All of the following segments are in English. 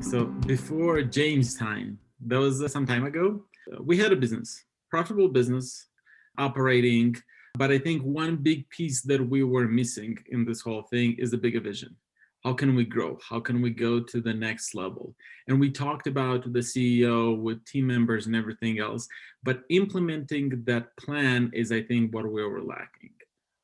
So before James' time, that was some time ago, we had a business, profitable business, operating. But I think one big piece that we were missing in this whole thing is the bigger vision. How can we grow? How can we go to the next level? And we talked about the CEO with team members and everything else, but implementing that plan is, I think, what we were lacking.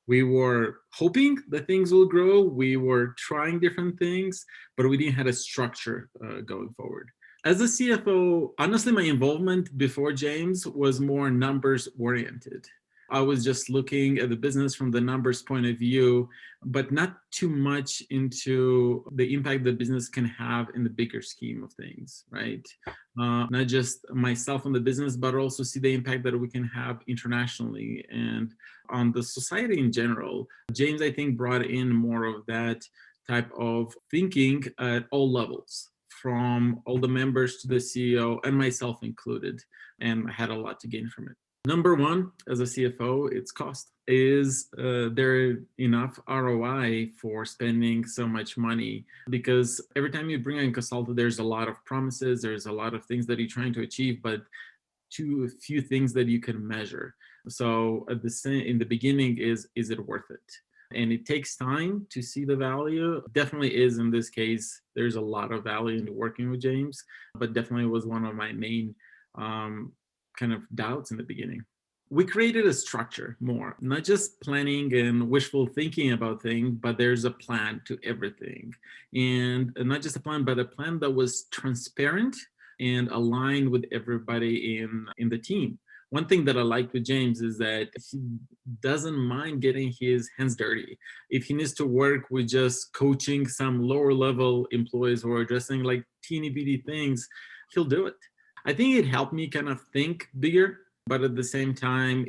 We were hoping that things will grow. We were trying different things, but we didn't have a structure going forward. As a CFO, honestly, my involvement before James was more numbers oriented. I was just looking at the business from the numbers point of view, but not too much into the impact the business can have in the bigger scheme of things, right? Not just myself on the business, but also see the impact that we can have internationally and on the society in general. James, I think, brought in more of that type of thinking at all levels, from all the members to the CEO and myself included, and I had a lot to gain from it. Number one, as a CFO, it's cost. Is there enough ROI for spending so much money? Because every time you bring in a consultant, there's a lot of promises, there's a lot of things that you're trying to achieve, but too few things that you can measure. So at in the beginning is it worth it? And it takes time to see the value. Definitely is in this case. There's a lot of value in working with James, but definitely was one of my main kind of doubts in the beginning. We created a structure more, not just planning and wishful thinking about things, but there's a plan to everything. And not just a plan, but a plan that was transparent and aligned with everybody in the team. One thing that I like with James is that he doesn't mind getting his hands dirty. If he needs to work with just coaching some lower level employees who are addressing like teeny bitty things, he'll do it. I think it helped me kind of think bigger, but at the same time,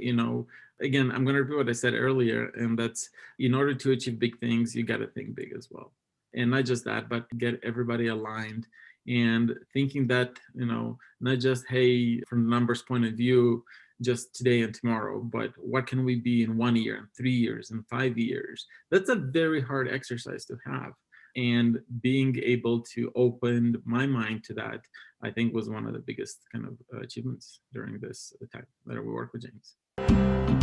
again, I'm going to repeat what I said earlier, and that's in order to achieve big things, you got to think big as well. And not just that, but get everybody aligned and thinking that, not just, hey, from the numbers point of view, just today and tomorrow, but what can we be in 1 year, and 3 years, and 5 years? That's a very hard exercise to have. And being able to open my mind to that, I think, was one of the biggest kind of achievements during this time that we worked with James.